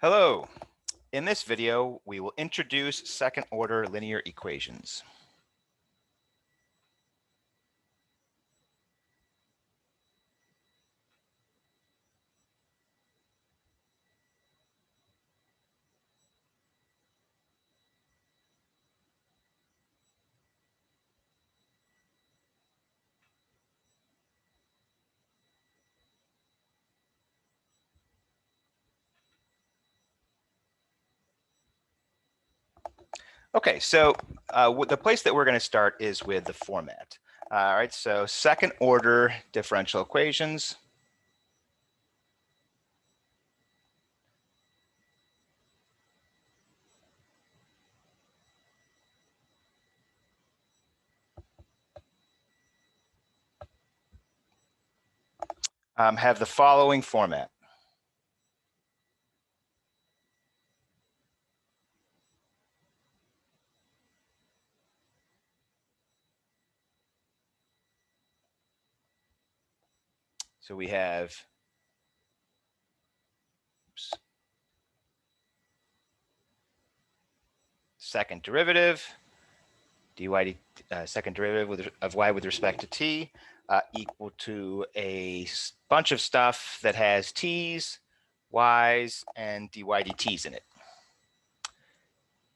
Hello. In this video, we will introduce second-order linear equations. Okay, so the place that we're going to start is with the format. All right, so second-order differential equations. Have the following format. So we have second derivative, second derivative of y with respect to t equal to a bunch of stuff that has t's, y's, and dy dt's in it.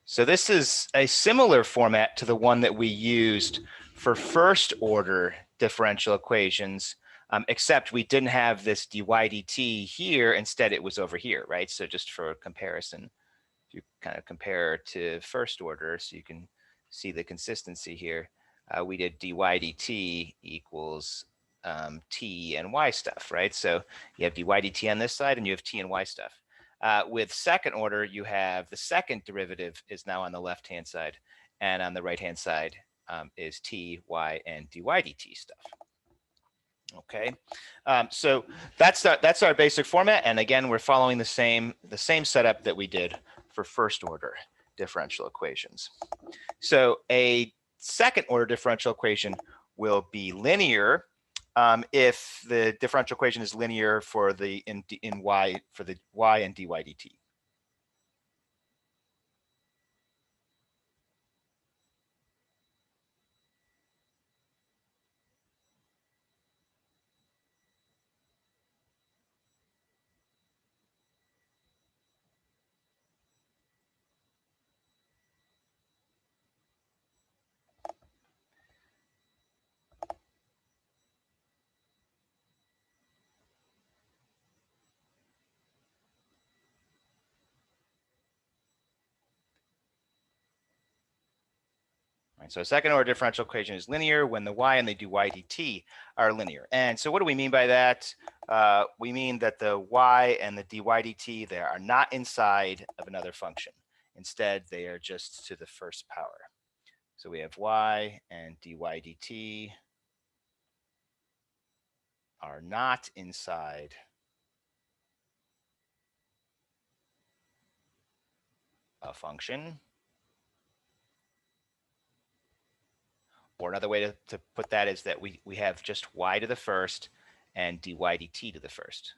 So this is a similar format to the one that we used for first order differential equations, except we didn't have this dy dt here. Instead, it was over here, right? So just for comparison, if you kind of compare to first order, so you can see the consistency here, we did dy dt equals t and y stuff, right? So you have dy dt on this side and you have t and y stuff. With second order, you have the second derivative is now on the left-hand side, and on the right-hand side is t, y, and dy dt stuff. Okay, so that's our basic format, and again, we're following the same setup that we did for first order differential equations. So a second order differential equation will be linear if the differential equation is linear for the y and dy dt. Right, so a second order differential equation is linear when the y and the dy dt are linear. And so what do we mean by that? We mean that the y and the dy dt, they are not inside of another function. Instead, they are just to the first power. So we have y and dy dt are not inside a function. Or another way to put that is that we have just y to the first and dy dt to the first.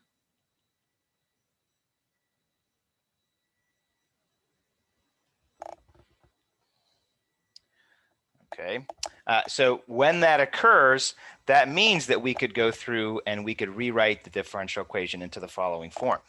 Okay, so when that occurs, that means that we could go through and we could rewrite the differential equation into the following form.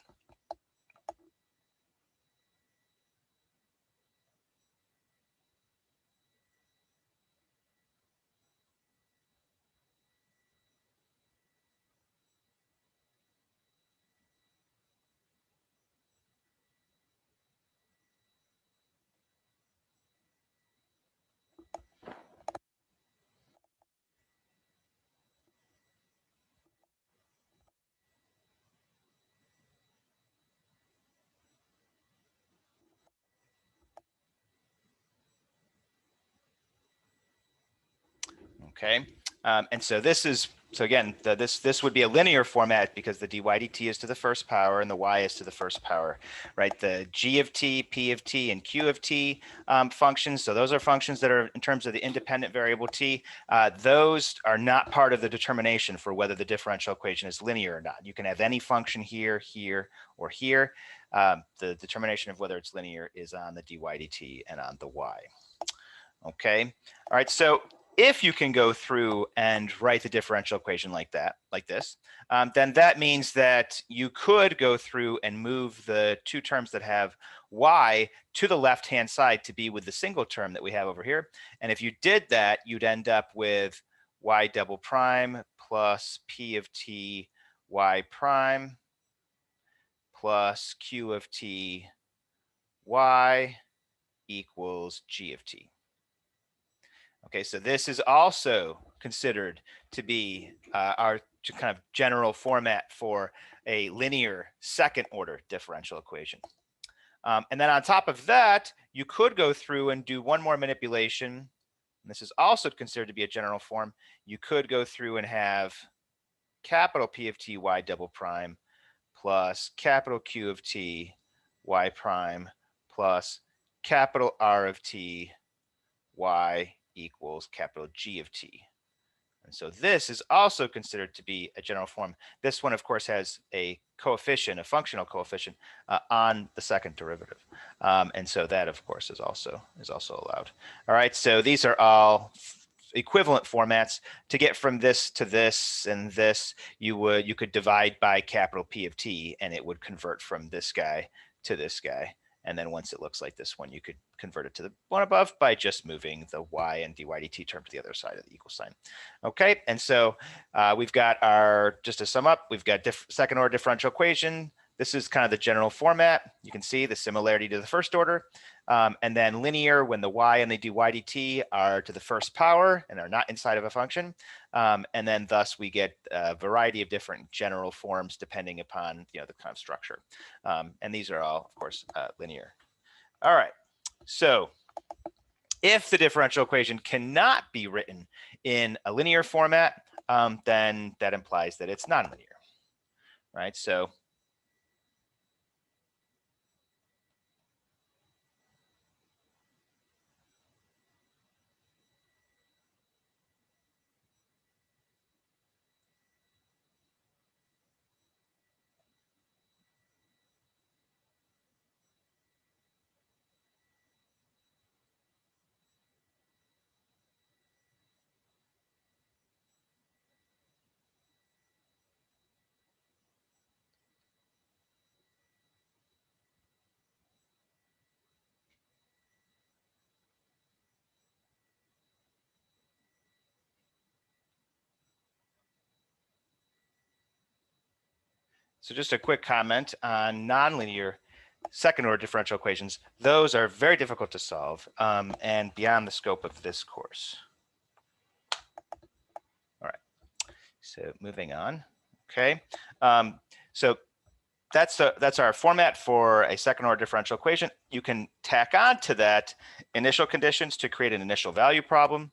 Okay, and so this is So again, this would be a linear format because the dy dt is to the first power and the y is to the first power, right? The g of t, p of t, and q of t functions. So those are functions that are in terms of the independent variable t. Those are not part of the determination for whether the differential equation is linear or not. You can have any function here, here, or here. The determination of whether it's linear is on the dy dt and on the y. Okay. All right. So if you can go through and write the differential equation like that, like this, then that means that you could go through and move the two terms that have y to the left-hand side to be with the single term that we have over here. And if you did that, you'd end up with y double prime plus p of t y prime plus q of t y equals g of t. Okay, so this is also considered to be our kind of general format for a linear second order differential equation. And then on top of that, you could go through and do one more manipulation. And this is also considered to be a general form. You could go through and have capital P of t y double prime plus capital Q of t y prime plus capital R of t y equals capital G of t. And so this is also considered to be a general form. This one, of course, has a coefficient, a functional coefficient on the second derivative. And so that, of course, is also allowed. All right, so these are all equivalent formats. To get from this to this and this, you could divide by capital P of t, and it would convert from this guy to this guy. And then once it looks like this one, you could convert it to the one above by just moving the y and dy dt term to the other side of the equal sign. Okay, and so we've got our, just to sum up, we've got second order differential equation. This is kind of the general format. You can see the similarity to the first order. And then linear when the y and the dy dt are to the first power and are not inside of a function. And then thus we get a variety of different general forms depending upon the kind of structure. And these are all, of course, linear. All right, so if the differential equation cannot be written in a linear format, then that implies that it's nonlinear, right? So just a quick comment on nonlinear second order differential equations. Those are very difficult to solve and beyond the scope of this course. All right, so moving on. Okay, so that's our format for a second order differential equation. You can tack on to that initial conditions to create an initial value problem.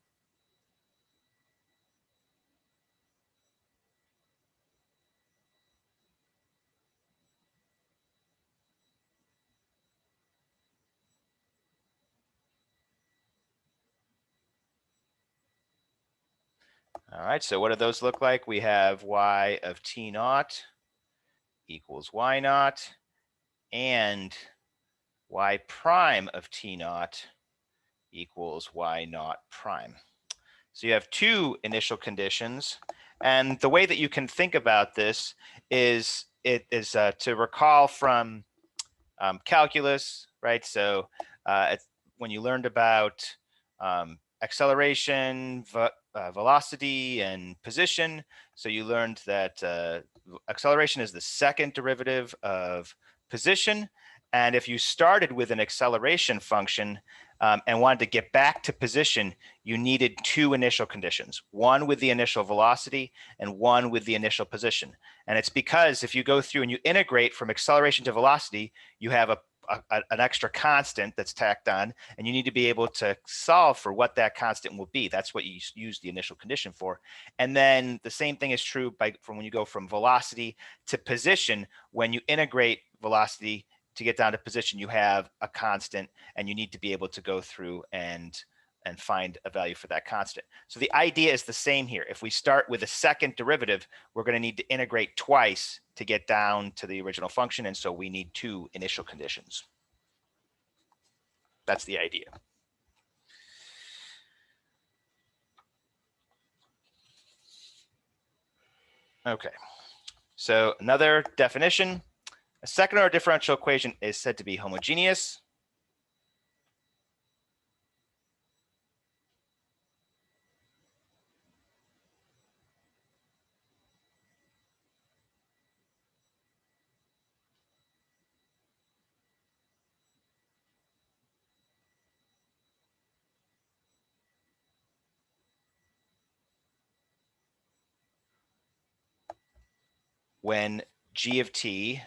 All right, so what do those look like? We have y of t naught equals y naught and y prime of t naught equals y naught prime. So you have two initial conditions. And the way that you can think about this is to recall from calculus, right? So when you learned about acceleration, velocity, and position, so you learned that acceleration is the second derivative of position. And if you started with an acceleration function and wanted to get back to position, you needed two initial conditions, one with the initial velocity and one with the initial position. And it's because if you go through and you integrate from acceleration to velocity, you have an extra constant that's tacked on, and you need to be able to solve for what that constant will be. That's what you use the initial condition for. And then the same thing is true from when you go from velocity to position. When you integrate velocity to get down to position, you have a constant, and you need to be able to go through and find a value for that constant. So the idea is the same here. If we start with a second derivative, we're going to need to integrate twice to get down to the original function, and so we need two initial conditions. That's the idea. Okay, so another definition. A second order differential equation is said to be homogeneous when g of t,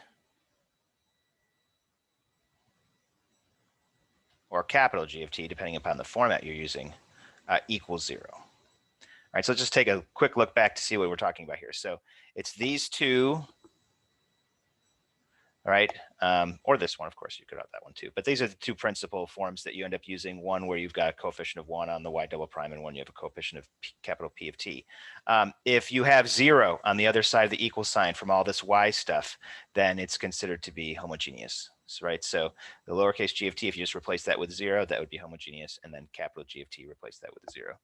or capital G of t, depending upon the format you're using, equals 0. All right, so let's just take a quick look back to see what we're talking about here. So it's these two, all right, or this one, of course, you could have that one too. But these are the two principal forms that you end up using. One where you've got a coefficient of 1 on the y double prime, and one you have a coefficient of capital P of t. If you have 0 on the other side of the equal sign from all this y stuff, then it's considered to be homogeneous, right? So the lowercase g of t, if you just replace that with 0, that would be homogeneous, and then capital G of t, replace that with a 0,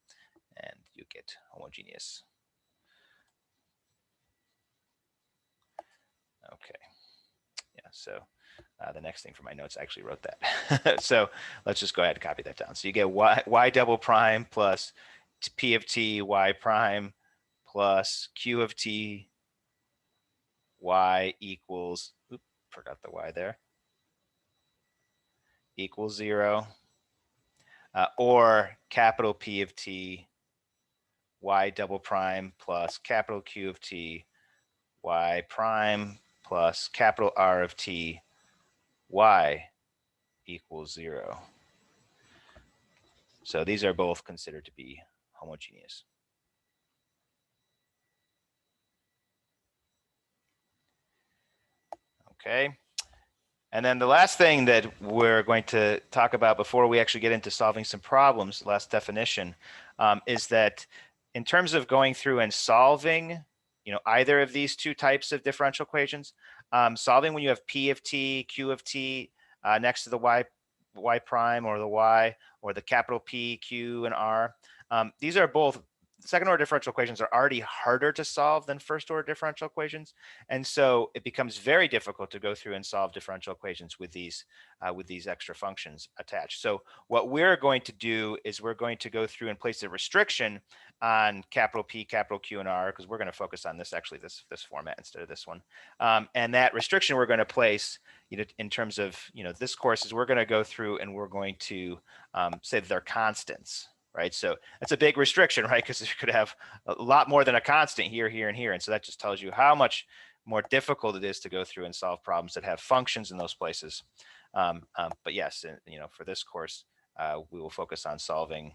and you get homogeneous. Okay. Yeah, so the next thing for my notes, I actually wrote that. So let's just go ahead and copy that down. So you get y double prime plus p of t y prime plus q of t y equals, oops, forgot the y there, equals 0, or capital P of t y double prime plus capital Q of t y prime plus capital R of t y equals 0. So these are both considered to be homogeneous. Okay. And then the last thing that we're going to talk about before we actually get into solving some problems, last definition, is that in terms of going through and solving, either of these two types of differential equations, solving when you have P of t, Q of t next to the y prime or the y, or the capital P, Q, and R. These are both second order differential equations are already harder to solve than first order differential equations. And so it becomes very difficult to go through and solve differential equations with these extra functions attached. So what we're going to do is we're going to go through and place a restriction on capital P, capital Q, and R, because we're going to focus on this, actually, this format instead of this one. And that restriction we're going to place, in terms of, this course, is we're going to go through and we're going to say that they're constants. Right, so that's a big restriction, right? Because you could have a lot more than a constant here, here, and here, and so that just tells you how much more difficult it is to go through and solve problems that have functions in those places. But yes, for this course, we will focus on solving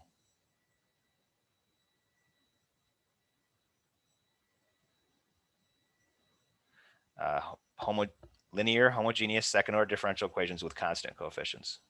linear, homogeneous, second-order differential equations with constant coefficients.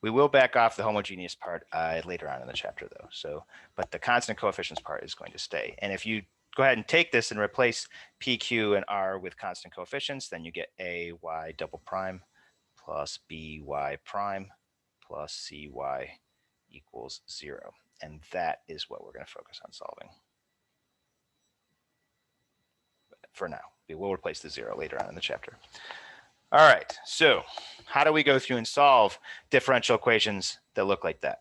We will back off the homogeneous part later on in the chapter, though. So, but the constant coefficients part is going to stay. And if you go ahead and take this and replace P, Q, and R with constant coefficients, then you get A y double prime plus B y prime plus C y equals 0. And that is what we're going to focus on solving for now. We'll replace the 0 later on in the chapter. All right, so how do we go through and solve differential equations that look like that?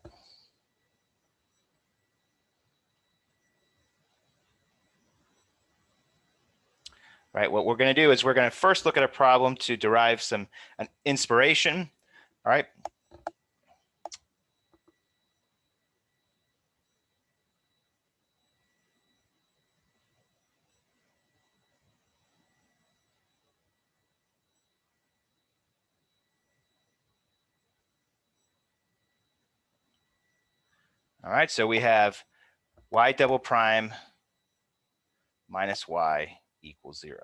Right, what we're going to do is we're going to first look at a problem to derive an inspiration. All right. All right, so we have y double prime minus y equals 0.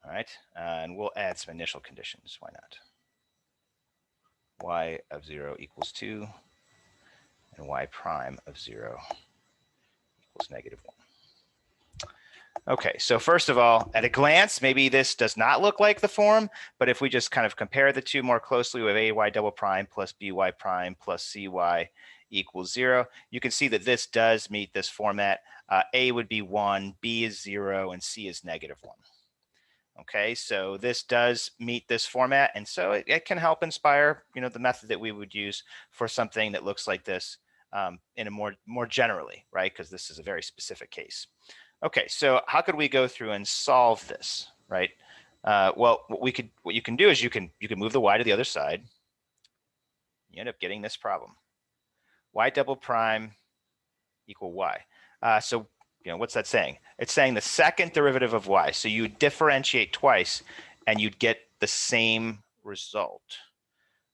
All right, and we'll add some initial conditions. Why not? Y of 0 equals 2, and y prime of 0 equals negative 1. Okay, so first of all, at a glance, maybe this does not look like the form, but if we just kind of compare the two more closely with ay double prime plus by prime plus cy equals 0, you can see that this does meet this format. A would be 1, B is 0, and C is negative 1. Okay, so this does meet this format, and so it can help inspire, the method that we would use for something that looks like this in a more generally, right? Because this is a very specific case. Okay, so how could we go through and solve this, right? Well, what you can do is you can move the y to the other side. You end up getting this problem: y double prime equal y. So what's that saying? It's saying the second derivative of y. So you differentiate twice, and you'd get the same result.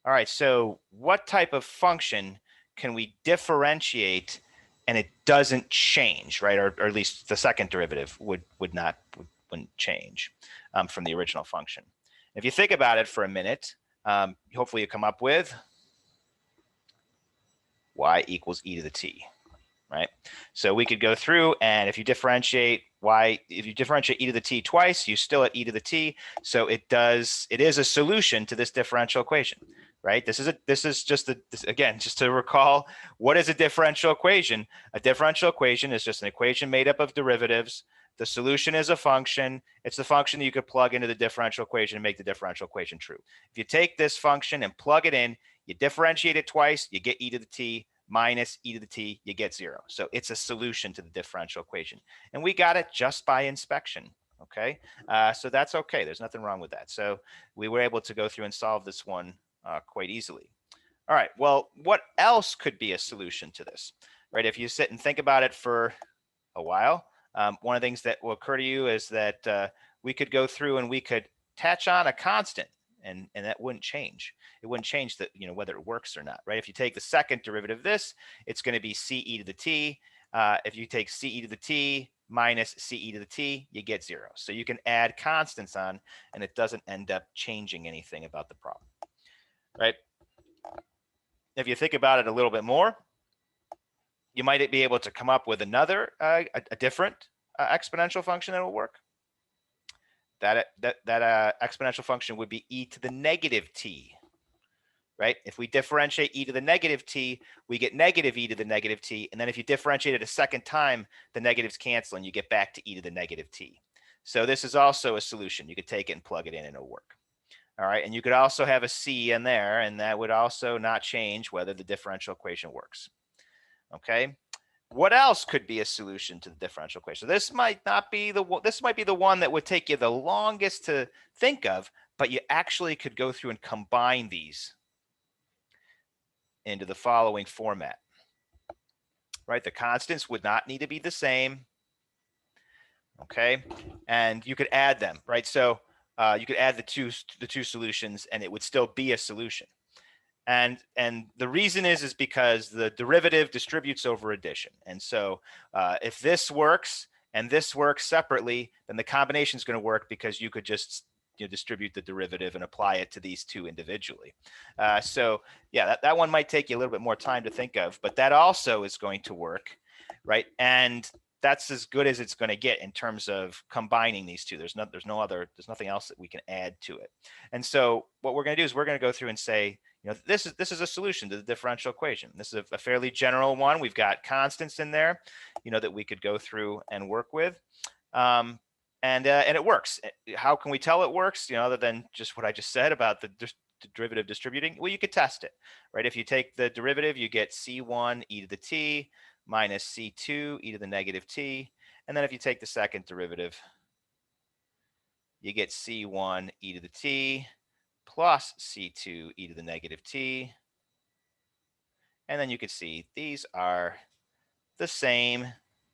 All right. So what type of function can we differentiate and it doesn't change, right? Or at least the second derivative wouldn't change from the original function. If you think about it for a minute, hopefully you come up with y equals e to the t, right? So we could go through, and if you differentiate e to the t twice, you still at e to the t. So it is a solution to this differential equation, right? This is just again, just to recall, what is a differential equation? A differential equation is just an equation made up of derivatives. The solution is a function. It's the function that you could plug into the differential equation and make the differential equation true. If you take this function and plug it in, you differentiate it twice, you get e to the t minus e to the t, you get 0. So it's a solution to the differential equation. And we got it just by inspection, okay? So that's okay. There's nothing wrong with that. So we were able to go through and solve this one quite easily. All right, well, what else could be a solution to this, right? If you sit and think about it for a while, one of the things that will occur to you is that we could go through and we could attach on a constant, and that wouldn't change. It wouldn't change that, whether it works or not, right? If you take the second derivative of this, it's going to be c e to the t. If you take c e to the t minus c e to the t, you get 0. So you can add constants on, and it doesn't end up changing anything about the problem, right? If you think about it a little bit more, you might be able to come up with another, a different exponential function that will work. That exponential function would be e to the negative t, right? If we differentiate e to the negative t, we get negative e to the negative t. And then if you differentiate it a second time, the negatives cancel and you get back to e to the negative t. So this is also a solution. You could take it and plug it in and it'll work. All right. And you could also have a c in there, and that would also not change whether the differential equation works. Okay. What else could be a solution to the differential equation? So this might be the one that would take you the longest to think of, but you actually could go through and combine these into the following format, right? The constants would not need to be the same, okay? And you could add them, right? So you could add the two solutions, and it would still be a solution. And the reason is because the derivative distributes over addition. And so if this works and this works separately, then the combination is going to work because you could just distribute the derivative and apply it to these two individually. So yeah, that one might take you a little bit more time to think of, but that also is going to work, right? And that's as good as it's going to get in terms of combining these two. There's nothing else that we can add to it. And so what we're going to do is we're going to go through and say, this is a solution to the differential equation. This is a fairly general one. We've got constants in there, that we could go through and work with. And it works. How can we tell it works? Other than just what I just said about the derivative distributing. Well, you could test it, right? If you take the derivative, you get c1 e to the t minus c2 e to the negative t. And then if you take the second derivative, you get c1 e to the t plus c2 e to the negative t. And then you can see these are the same.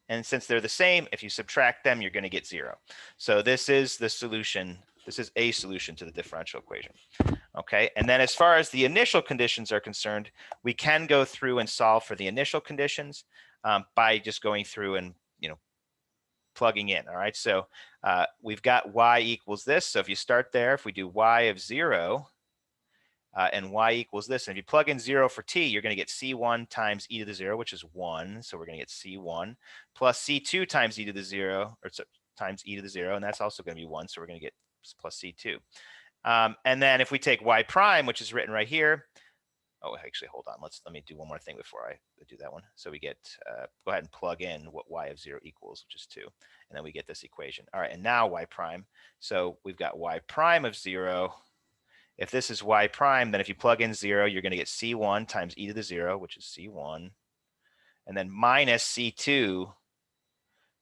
And since they're the same, if you subtract them, you're going to get 0. So this is the solution. This is a solution to the differential equation. Okay, and then as far as the initial conditions are concerned, we can go through and solve for the initial conditions by just going through and plugging in. All right, so we've got y equals this. So if you start there, if we do y of 0 and y equals this, and if you plug in 0 for t, you're going to get c1 times e to the 0, which is 1. So we're going to get c1 plus c2 times e to the 0, or times e to the 0, and that's also going to be 1. So we're going to get plus c2. And then if we take y prime, which is written right here, oh, actually, hold on. Let me do one more thing before I do that one. So we get, go ahead and plug in what y of 0 equals, which is 2. And then we get this equation. All right, and now y prime. So we've got y prime of 0. If this is y prime, then if you plug in 0, you're going to get c1 times e to the 0, which is c1. And then minus c2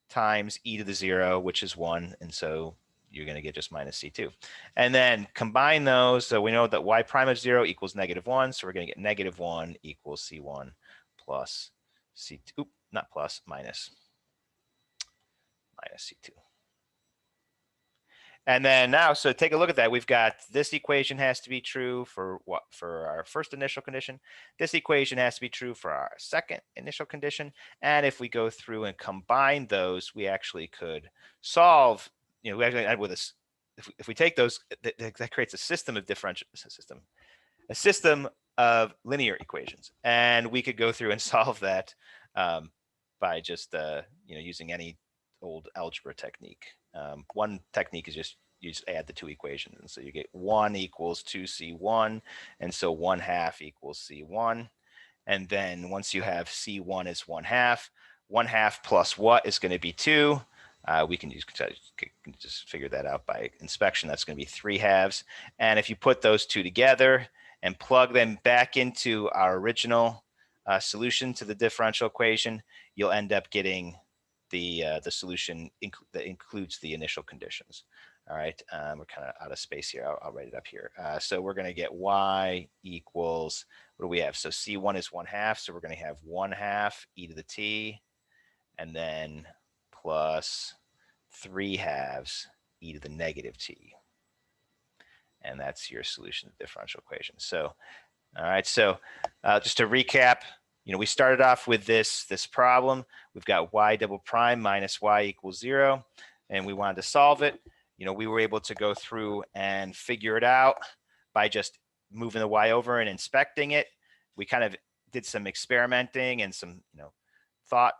times e to the 0, which is 1. And so you're going to get just minus c2. And then combine those. So we know that y prime of 0 equals -1. So we're going to get -1 equals c1 plus c2. Not plus, minus c2. And then now, so take a look at that. We've got this equation has to be true for what, for our first initial condition. This equation has to be true for our second initial condition. And if we go through and combine those, we actually could solve, we actually end with this. If we take those, that creates a system of a system of linear equations. And we could go through and solve that by just, using any old algebra technique. One technique is just you just add the two equations, and so you get 1 equals 2c1, and so 1/2 equals c1. And then once you have c1 is 1/2, 1/2 plus what is going to be 2. We can just figure that out by inspection. That's going to be 3/2. And if you put those two together and plug them back into our original solution to the differential equation, you'll end up getting the solution that includes the initial conditions. All right, we're kind of out of space here. I'll write it up here. So we're going to get y equals, what do we have? So c1 is 1/2, so we're going to have 1/2 e to the t, and then plus 3/2 e to the negative t. And that's your solution to the differential equation. So, all right, so just to recap, we started off with this problem. We've got y double prime minus y equals 0, and we wanted to solve it. We were able to go through and figure it out by just moving the y over and inspecting it. We kind of did some experimenting and some, thought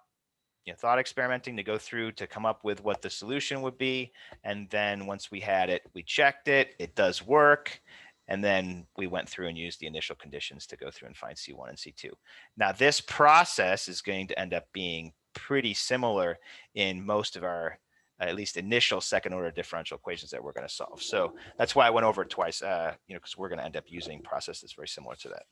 experimenting to go through to come up with what the solution would be. And then once we had it, we checked it. It does work. And then we went through and used the initial conditions to go through and find C1 and C2. Now, this process is going to end up being pretty similar in most of our, at least initial second order differential equations that we're going to solve. So that's why I went over it twice, because we're going to end up using processes very similar to that.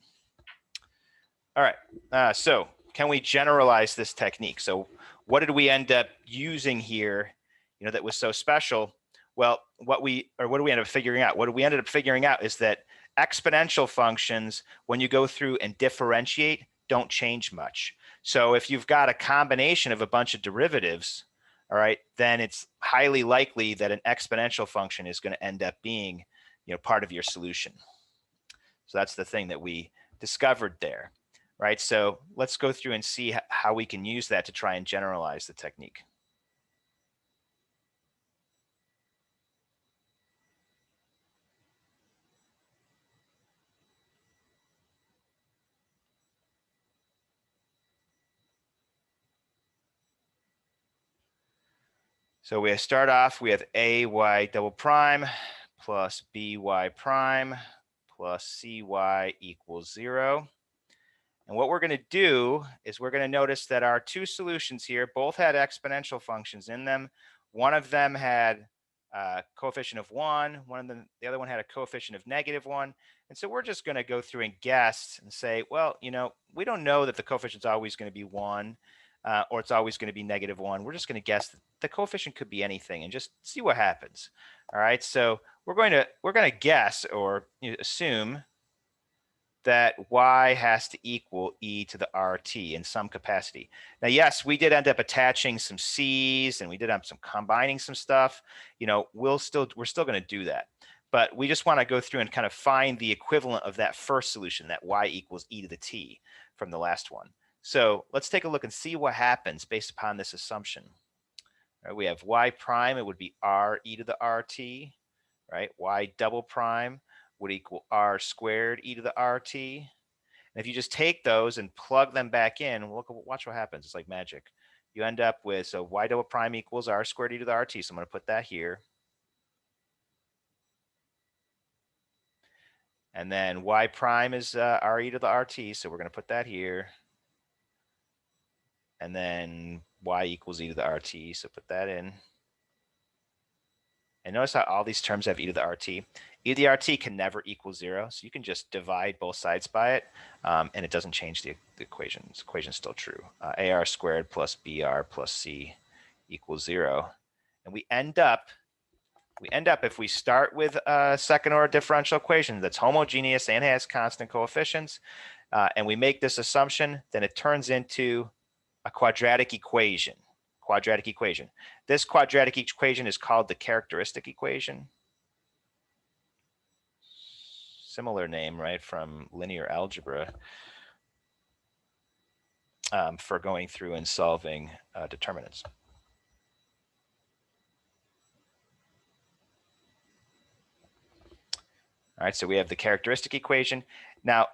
All right, so can we generalize this technique? So what did we end up using here, that was so special? Well, what do we end up figuring out? What we ended up figuring out is that exponential functions, when you go through and differentiate, don't change much. So if you've got a combination of a bunch of derivatives, all right, then it's highly likely that an exponential function is going to end up being, part of your solution. So that's the thing that we discovered there, right? So let's go through and see how we can use that to try and generalize the technique. So we start off, we have ay double prime plus by prime plus cy equals 0. And what we're going to do is we're going to notice that our two solutions here both had exponential functions in them. One of them had a coefficient of 1, the other one had a coefficient of -1. And so we're just going to go through and guess and say, well, we don't know that the coefficient's always going to be 1 or it's always going to be -1. We're just going to guess that the coefficient could be anything and just see what happens. All right, so we're going to guess or assume that y has to equal e to the rt in some capacity. Now, yes, we did end up attaching some c's and we did end up combining some stuff. We're still going to do that. But we just want to go through and kind of find the equivalent of that first solution, that y equals e to the t from the last one. So let's take a look and see what happens based upon this assumption. Right, we have y prime, it would be r e to the rt, right? Y double prime would equal r squared e to the rt. And if you just take those and plug them back in, watch what happens. It's like magic. You end up with, so y double prime equals r squared e to the rt. So I'm going to put that here. And then y prime is r e to the rt. So we're going to put that here. And then y equals e to the rt. So put that in. And notice how all these terms have e to the rt. E to the rt can never equal 0. So you can just divide both sides by it, and it doesn't change the equation. This equation is still true. Ar squared plus br plus c equals 0. And we end up, if we start with a second order differential equation that's homogeneous and has constant coefficients, and we make this assumption, then it turns into a quadratic equation. This quadratic equation is called the characteristic equation. Similar name, right, from linear algebra for going through and solving determinants. All right, so we have the characteristic equation. Now,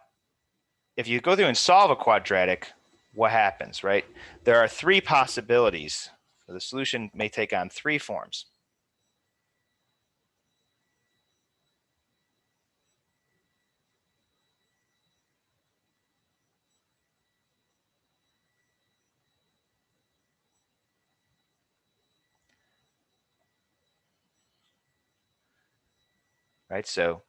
if you go through and solve a quadratic, what happens, right? There are three possibilities. So the solution may take on three forms. Right, so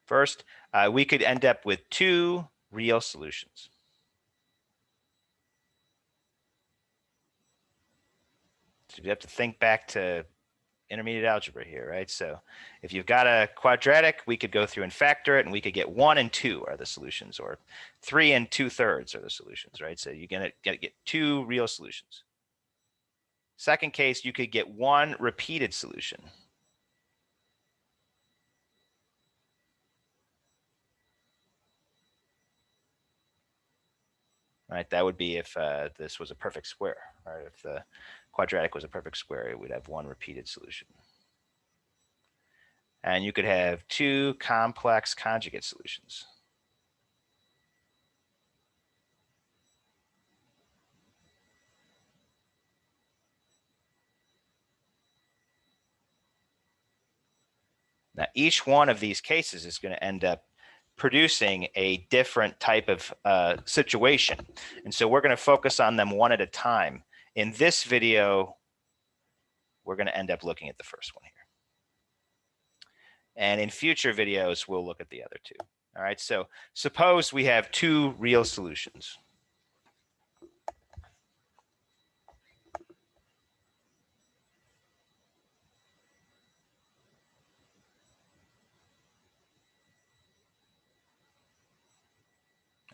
first, we could end up with two real solutions. So you have to think back to intermediate algebra here, right? So if you've got a quadratic, we could go through and factor it, and we could get 1 and 2 are the solutions, or 3 and 2/3 are the solutions, right? So you're gonna get two real solutions. Second case, you could get one repeated solution. Right, that would be if this was a perfect square, right? If the quadratic was a perfect square, we'd have one repeated solution. And you could have two complex conjugate solutions. Now, each one of these cases is going to end up producing a different type of situation. And so we're going to focus on them one at a time. In this video, we're going to end up looking at the first one here. And in future videos, we'll look at the other two. All right, so suppose we have two real solutions.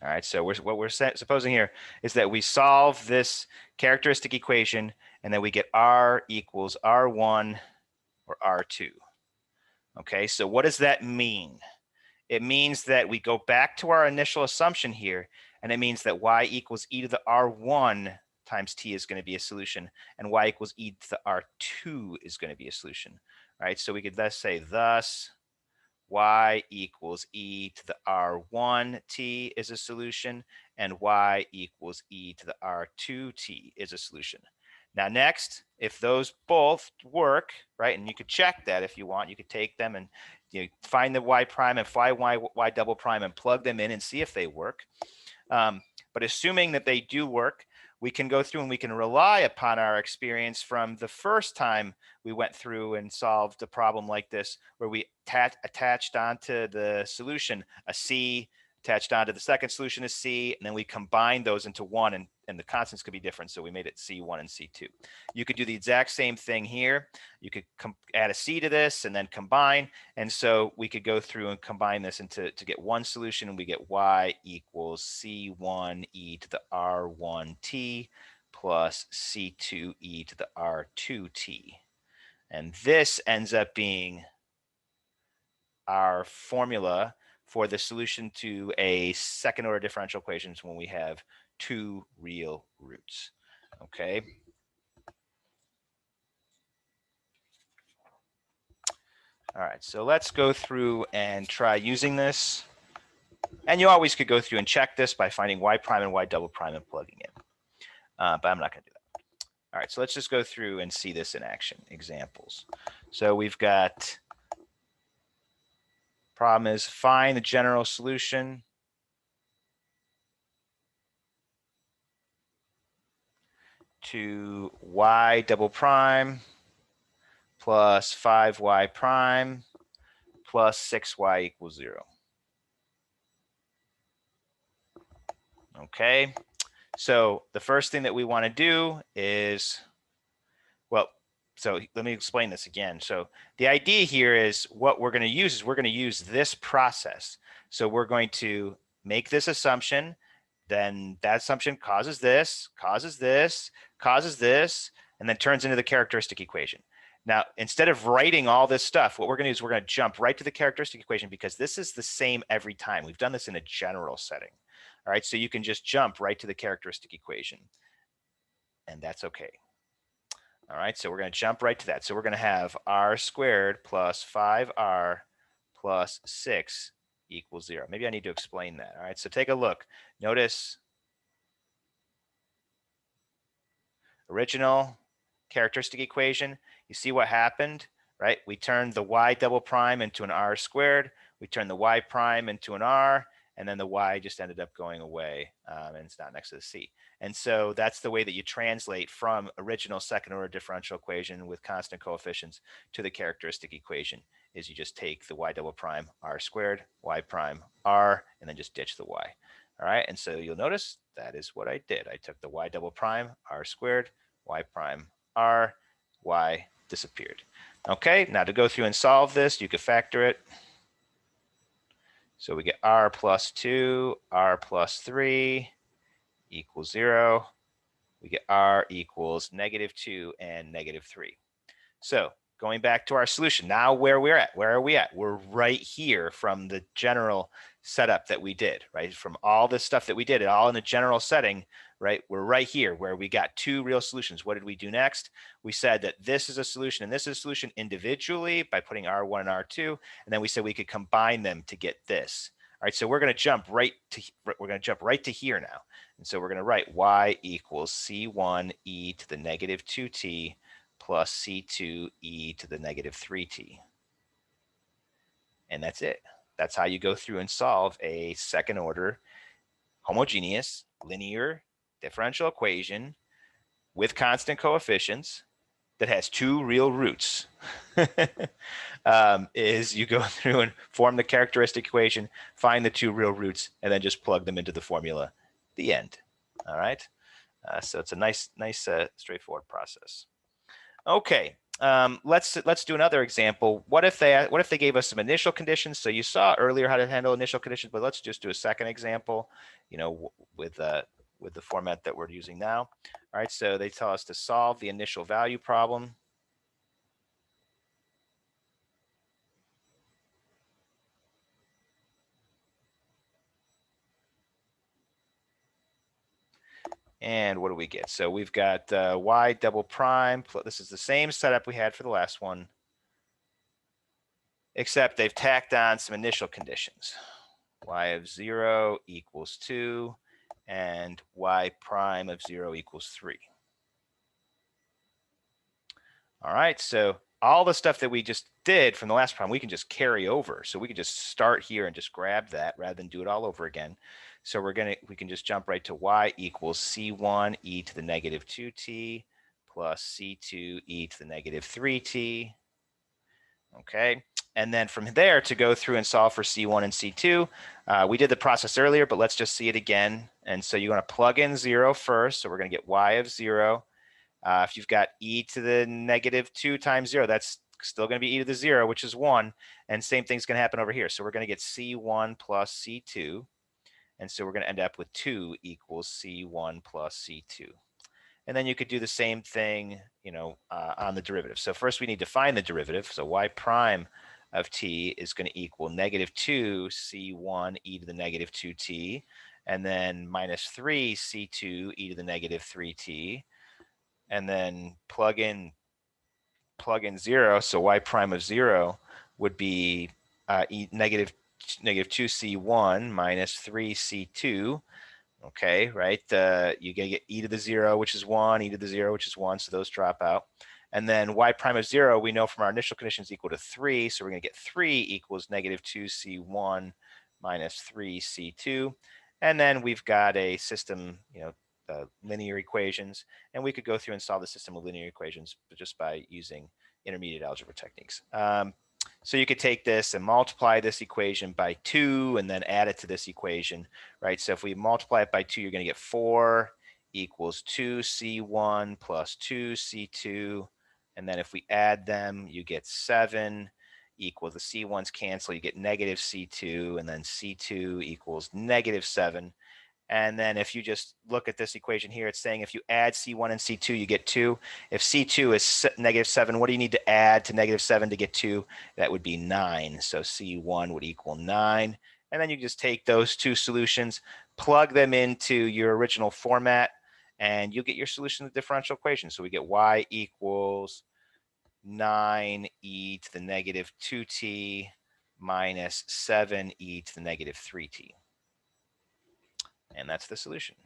All right, so what we're supposing here is that we solve this characteristic equation and then we get r equals r1 or r2. Okay, so what does that mean? It means that we go back to our initial assumption here, and it means that y equals e to the r1 times t is going to be a solution, and y equals e to the r2 is going to be a solution. All right, so we could thus say, thus y equals e to the r1 t is a solution, and y equals e to the r2 t is a solution. Now next, if those both work, right, and you could check that if you want, you could take them and find the y prime and find y double prime and plug them in and see if they work. But assuming that they do work, we can go through and we can rely upon our experience from the first time we went through and solved a problem like this, where we attached onto the solution a C, attached onto the second solution a C, and then we combined those into one, and the constants could be different, so we made it C1 and C2. You could do the exact same thing here. You could add a C to this and then combine, and so we could go through and combine this to get one solution, and we get y equals C1 e to the R1t plus C2 e to the R2t. And this ends up being our formula for the solution to a second order differential equations when we have two real roots. Okay. All right, so let's go through and try using this. And you always could go through and check this by finding y prime and y double prime and plugging in. But I'm not going to do that. All right, so let's just go through and see this in action. Examples. So we've got, problem is find the general solution to y double prime plus 5y prime plus 6y equals 0. Okay, so the first thing that we want to do is, well, so let me explain this again. So the idea here is what we're going to use is we're going to use this process. So we're going to make this assumption, then that assumption causes this, causes this, causes this, and then turns into the characteristic equation. Now, instead of writing all this stuff, what we're going to do is we're going to jump right to the characteristic equation because this is the same every time. We've done this in a general setting. All right, so you can just jump right to the characteristic equation, and that's okay. All right, so we're going to jump right to that. So we're going to have r squared plus 5r plus 6 equals 0. Maybe I need to explain that. All right, so take a look. Notice original characteristic equation. You see what happened, right? We turned the y double prime into an r squared. We turned the y prime into an r, and then the y just ended up going away, and it's not next to the c. And so that's the way that you translate from original second order differential equation with constant coefficients to the characteristic equation, is you just take the y double prime r squared, y prime r, and then just ditch the y. All right, and so you'll notice that is what I did. I took the y double prime r squared, y prime r, y disappeared. Okay, now to go through and solve this, you could factor it. So we get r plus 2, r plus 3 equals 0. We get r equals -2 and -3. So going back to our solution, now where are we at? We're right here from the general setup that we did, right? From all this stuff that we did, all in the general setting, right? We're right here where we got two real solutions. What did we do next? We said that this is a solution and this is a solution individually by putting R1 and R2, and then we said we could combine them to get this. All right, so we're going to jump right to here now. And so we're going to write y equals C1 e to the -2t plus C2 e to the -3t. And that's it. That's how you go through and solve a second order homogeneous linear differential equation with constant coefficients that has two real roots. Is you go through and form the characteristic equation, find the two real roots, and then just plug them into the formula. The end. All right. So it's a nice, straightforward process. Okay, let's do another example. What if they gave us some initial conditions? So you saw earlier how to handle initial conditions, but let's just do a second example, with the format that we're using now. All right, so they tell us to solve the initial value problem. And what do we get? So we've got y double prime. This is the same setup we had for the last one, except they've tacked on some initial conditions. Y of 0 equals 2, and y prime of 0 equals 3. All right, so all the stuff that we just did from the last problem, we can just carry over. So we can just start here and just grab that rather than do it all over again. So we can just jump right to y equals c1 e to the negative 2t plus c2 e to the negative 3t. Okay, and then from there to go through and solve for c1 and c2, we did the process earlier, but let's just see it again. And so you're going to plug in 0 first. So we're going to get y of 0. If you've got e to the negative 2 times 0, that's still going to be e to the 0, which is 1. And same thing's going to happen over here. So we're going to get c1 plus c2. And so we're going to end up with 2 equals c1 plus c2. And then you could do the same thing, on the derivative. So first we need to find the derivative. So y prime of t is going to equal negative 2 c1 e to the negative 2t, and then minus 3 c2 e to the negative 3t, and then plug in 0. So y prime of 0 would be negative 2c1 minus 3c2. Okay, right? You get e to the 0, which is 1, e to the 0, which is 1, so those drop out. And then y prime of 0, we know from our initial conditions equal to 3, so we're going to get 3 equals negative 2c1 minus 3c2. And then we've got a system, linear equations, and we could go through and solve the system of linear equations just by using intermediate algebra techniques. So you could take this and multiply this equation by 2 and then add it to this equation, right? So if we multiply it by 2, you're going to get 4 equals 2c1 plus 2c2. And then if we add them, you get 7 equals the c1s cancel. You get negative c2, and then c2 equals negative 7. And then if you just look at this equation here, it's saying if you add c1 and c2, you get 2. If c2 is negative 7, what do you need to add to negative 7 to get 2? That would be 9. So c1 would equal 9. And then you just take those two solutions, plug them into your original format, and you get your solution to the differential equation. So we get y equals 9e to the negative 2t minus 7e to the negative 3t. And that's the solution.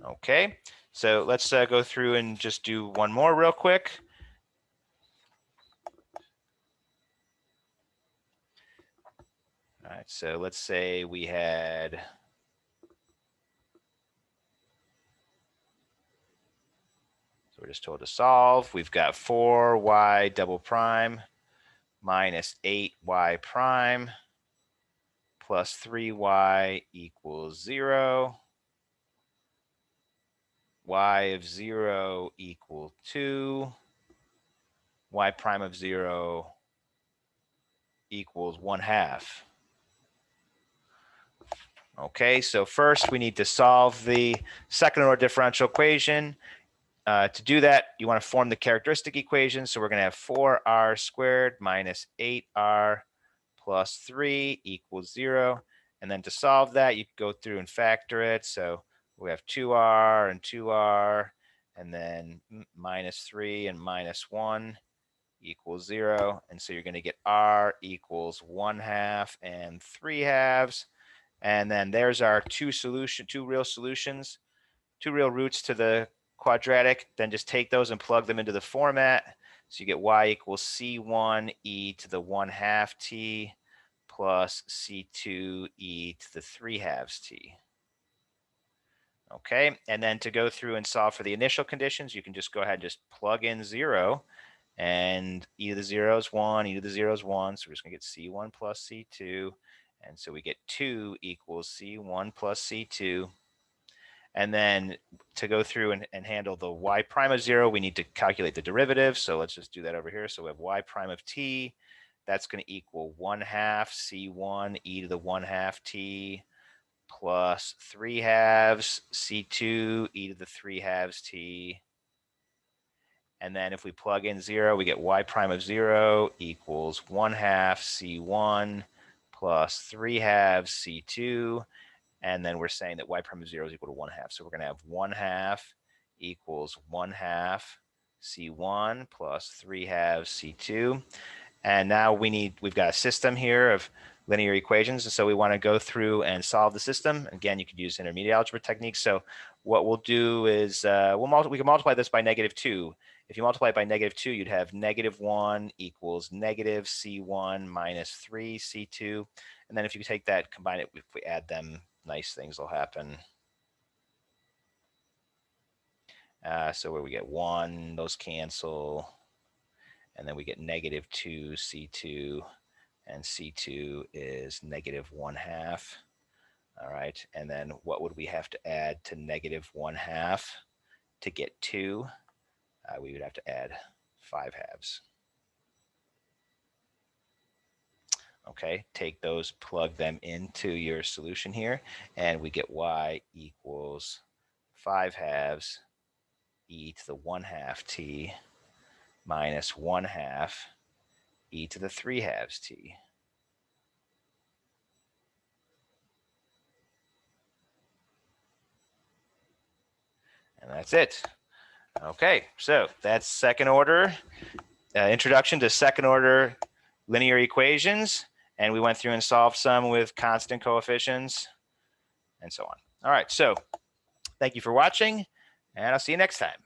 Okay, so let's go through and just do one more real quick. All right, so let's say we had, so we're just told to solve. We've got 4y double prime minus 8y prime plus 3y equals 0. Y of 0 equal 2. Y prime of 0 equals 1/2. Okay, so first we need to solve the second order differential equation. To do that, you want to form the characteristic equation. So we're going to have 4r squared minus 8r plus 3 equals 0. And then to solve that, you can go through and factor it. So we have 2r and 2r, and then minus 3 and minus 1 equals 0. And so you're going to get r equals 1/2 and 3/2. And then there's our two real solutions, two real roots to the quadratic. Then just take those and plug them into the format. So you get y equals c1 e to the 1/2 t plus c2 e to the 3/2 t. Okay, and then to go through and solve for the initial conditions, you can just go ahead and just plug in 0. And e to the 0 is 1, e to the 0 is 1. So we're just going to get c1 plus c2. And so we get 2 equals c1 plus c2. And then to go through and handle the y prime of 0, we need to calculate the derivative. So let's just do that over here. So we have y prime of t. That's going to equal 1/2 c1 e to the 1/2 t plus 3/2 c2 e to the 3/2 t. And then if we plug in 0, we get y prime of 0 equals 1/2 c1 plus 3/2 c2. And then we're saying that y prime of 0 is equal to 1/2. So we're going to have 1/2 equals 1/2 c1 plus 3/2 c2. And now we've got a system here of linear equations. So we want to go through and solve the system. Again, you could use intermediate algebra techniques. So what we'll do is we can multiply this by -2. If you multiply it by -2, you'd have -1 equals negative C1 minus 3 C2. And then if you take that, combine it, if we add them, nice things will happen. So where we get 1, those cancel. And then we get -2 C2. And C2 is -1/2. All right. And then what would we have to add to -1/2 to get 2? We would have to add 5/2. Okay, take those, plug them into your solution here, and we get y equals 5/2 e to the 1/2 t minus 1/2 e to the 3/2 t. And that's it. Okay, so that's second order, introduction to second order linear equations. And we went through and solved some with constant coefficients and so on. All right, so thank you for watching, and I'll see you next time.